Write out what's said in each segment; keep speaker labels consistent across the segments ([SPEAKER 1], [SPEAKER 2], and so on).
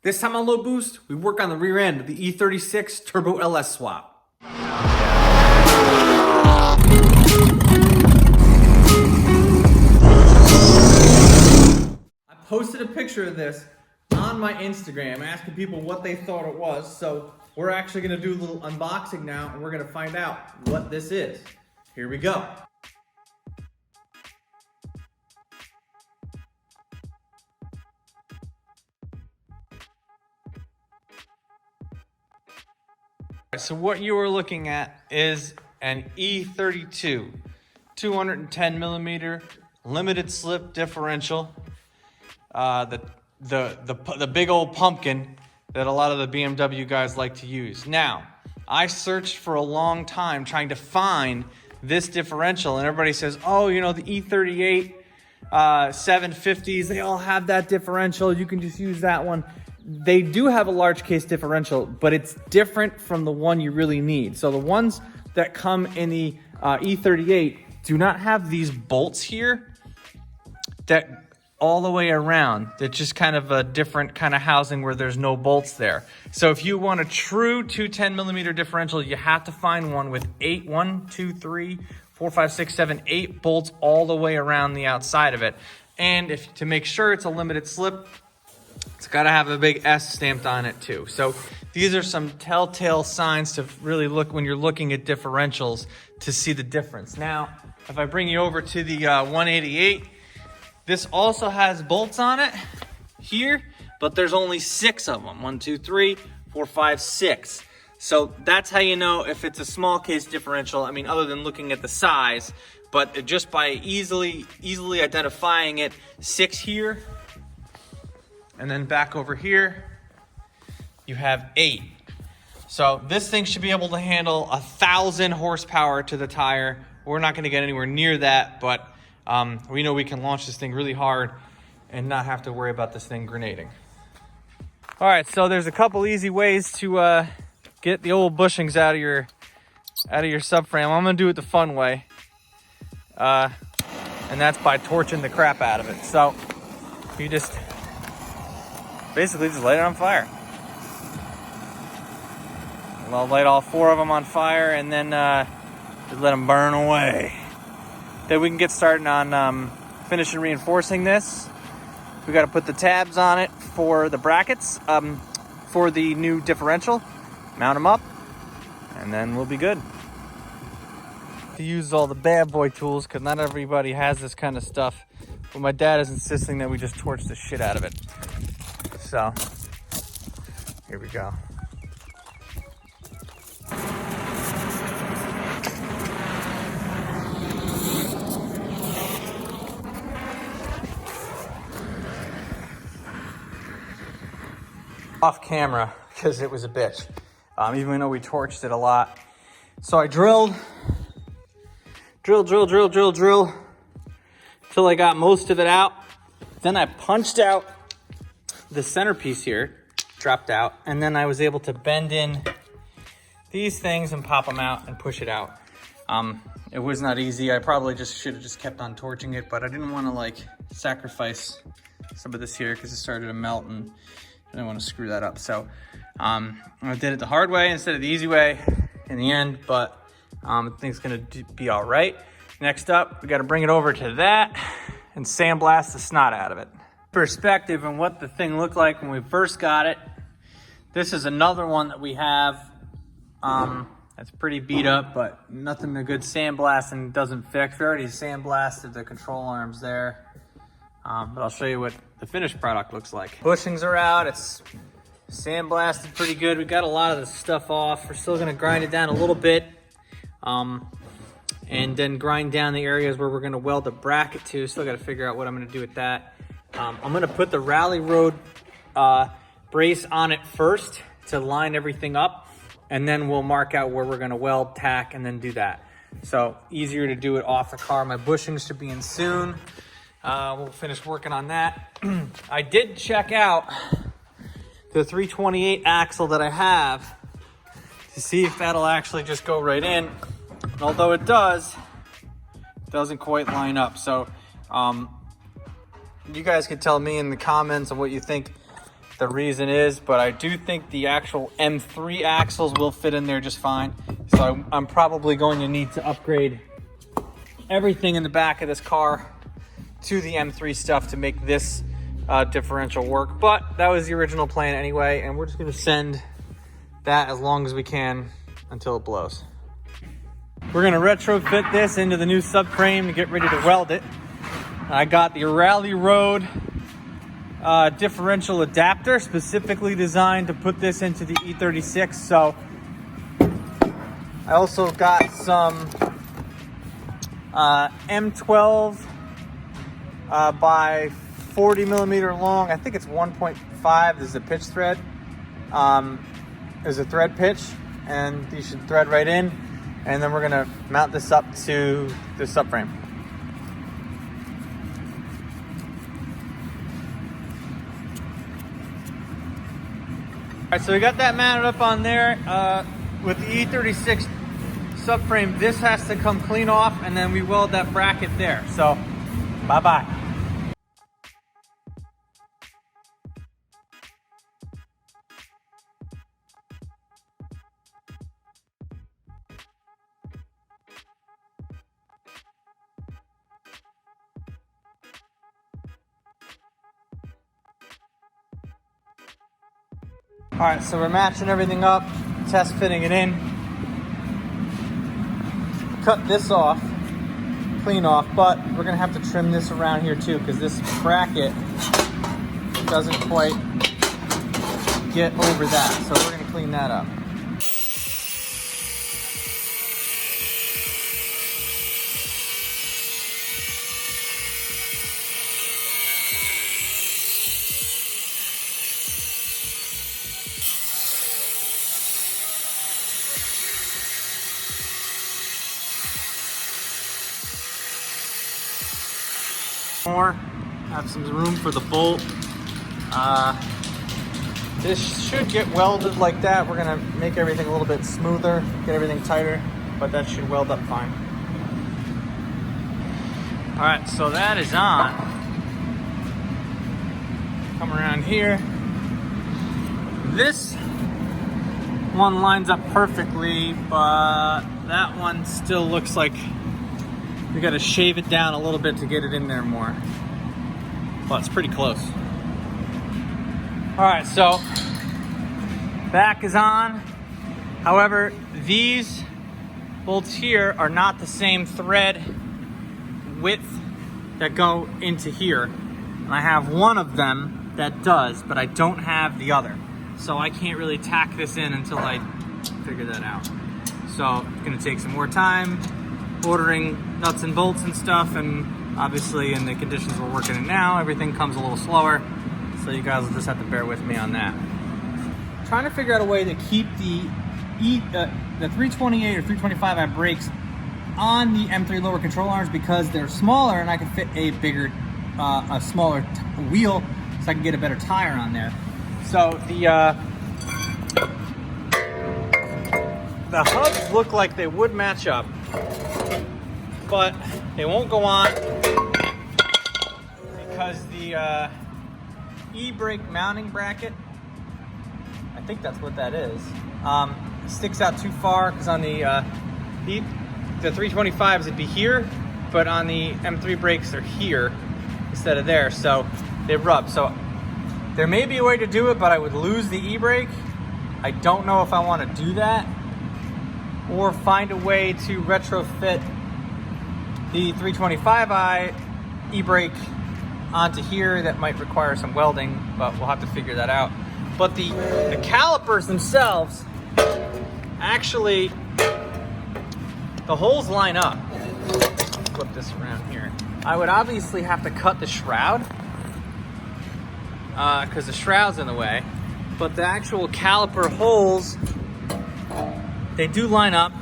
[SPEAKER 1] This time on Low Boost, we work on the rear end of the E36 Turbo LS Swap. I posted a picture of this on my Instagram asking people what they thought it was, so we're actually going to do a little unboxing now and we're going to find out what this is. Here we go. So what you are looking at is an E32 210 millimeter limited slip differential, the big old pumpkin that a lot of the BMW guys like to use. Now, I searched for a long time trying to find this differential, and everybody says, oh, you know, the E38 750s, they all have that differential, you can just use that one. They do have a large case differential, but it's different from the one you really need. So the ones that come in the E38 do not have these bolts here that all the way around. They're just kind of a different kind of housing where there's no bolts there. So if you want a true 210 millimeter differential, you have to find one with 8 bolts all the way around the outside of it. And to make sure it's a limited slip, it's got to have a big S stamped on it too. So these are some telltale signs to really look when you're looking at differentials to see the difference. Now, if I bring you over to the 188, this also has bolts on it here, but there's only 6 of them. 1, 2, 3, 4, 5, 6. So that's how you know if it's a small case differential. I mean, other than looking at the size, but just by easily identifying it, 6 here. And then back over here, you have 8. So this thing should be able to handle 1,000 horsepower to the tire. We're not gonna get anywhere near that, but we know we can launch this thing really hard and not have to worry about this thing grenading. All right, so there's a couple easy ways to get the old bushings out of your subframe. I'm gonna do it the fun way. And that's by torching the crap out of it. So you basically just light it on fire. I'll light all 4 of them on fire and then just let them burn away. Then we can get started on finishing reinforcing this. We got to put the tabs on it for the brackets for the new differential. Mount them up and then we'll be good. To use all the bad boy tools because not everybody has this kind of stuff. But my dad is insisting that we just torch the shit out of it. So, here we go. Off camera, because it was a bitch. Even though we torched it a lot. So I drill, till I got most of it out. Then I punched out the centerpiece here, dropped out, and then I was able to bend in these things and pop them out and push it out. It was not easy. I probably should have just kept on torching it, but I didn't want to like sacrifice some of this here because it started to melt and I didn't want to screw that up. So I did it the hard way instead of the easy way in the end, but I think it's gonna be all right. Next up, we got to bring it over to that and sandblast the snot out of it. Perspective and what the thing looked like when we first got it. This is another one that we have that's pretty beat up, but nothing a good sandblasting doesn't fix. We already sandblasted the control arms there, but I'll show you what the finished product looks like. Bushings are out. It's sandblasted pretty good. We got a lot of the stuff off. We're still gonna grind it down a little bit and then grind down the areas where we're gonna weld the bracket to. Still gotta figure out what I'm gonna do with that. I'm gonna put the Rally Road brace on it first to line everything up, and then we'll mark out where we're gonna weld, tack, and then do that. So easier to do it off the car. My bushings should be in soon. We'll finish working on that. I did check out the 328 axle that I have to see if that'll actually just go right in. And although it doesn't quite line up. So you guys can tell me in the comments of what you think the reason is, but I do think the actual M3 axles will fit in there just fine. So I'm probably going to need to upgrade everything in the back of this car to the M3 stuff to make this differential work. But that was the original plan anyway, and we're just gonna send that as long as we can until it blows. We're gonna retrofit this into the new subframe to get ready to weld it. I got the Rally Road differential adapter specifically designed to put this into the E36. So I also got some M12 by 40 millimeter long. I think it's 1.5. This is a pitch thread. There's a thread pitch, and you should thread right in. And then we're gonna mount this up to the subframe. All right, so we got that mounted up on there. With the E36 subframe, this has to come clean off, and then we weld that bracket there. So, bye-bye. All right, so we're matching everything up, test fitting it in. Cut this off, clean off, but we're gonna have to trim this around here too, because this bracket doesn't quite get over that. So we're gonna clean that up. More, have some room for the bolt. This should get welded like that. We're gonna make everything a little bit smoother, get everything tighter, but that should weld up fine. All right, so that is on. Come around here. This one lines up perfectly, but that one still looks like we gotta shave it down a little bit to get it in there more. Well, it's pretty close. All right, so back is on. However, these bolts here are not the same thread width that go into here. And I have one of them that does, but I don't have the other. So I can't really tack this in until I figure that out. So it's gonna take some more time ordering nuts and bolts and stuff, and obviously in the conditions we're working in now, everything comes a little slower, so you guys will just have to bear with me on that. Trying to figure out a way to keep the 328 or 325i brakes on the M3 lower control arms, because they're smaller and I can fit a bigger, a smaller wheel, so I can get a better tire on there. So the hubs look like they would match up, but they won't go on because the e-brake mounting bracket, I think that's what that is, sticks out too far, because on the 325s it'd be here, but on the M3 brakes they're here instead of there, so they rub. So there may be a way to do it, but I would lose the e-brake. I don't know if I want to do that, or find a way to retrofit the 325i e-brake onto here. That might require some welding, but we'll have to figure that out. But the calipers themselves, actually, the holes line up. Flip this around here. I would obviously have to cut the shroud, because the shroud's in the way, but the actual caliper holes, they do line up.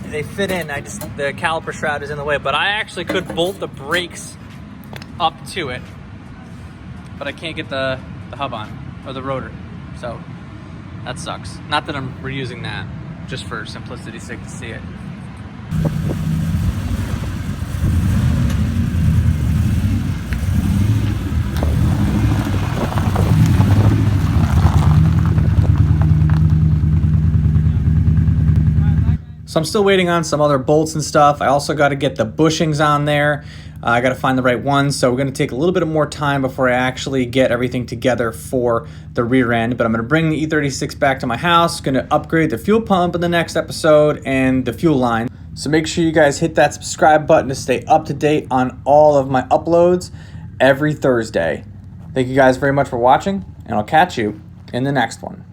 [SPEAKER 1] They fit in. The caliper shroud is in the way, but I actually could bolt the brakes up to it, but I can't get the hub on, or the rotor, so that sucks. Not that I'm reusing that, just for simplicity's sake to see it. So I'm still waiting on some other bolts and stuff. I also got to get the bushings on there. I got to find the right ones, so we're going to take a little bit more time before I actually get everything together for the rear end. But I'm going to bring the E36 back to my house, going to upgrade the fuel pump in the next episode and the fuel line. So make sure you guys hit that subscribe button to stay up to date on all of my uploads every Thursday. Thank you guys very much for watching, and I'll catch you in the next one.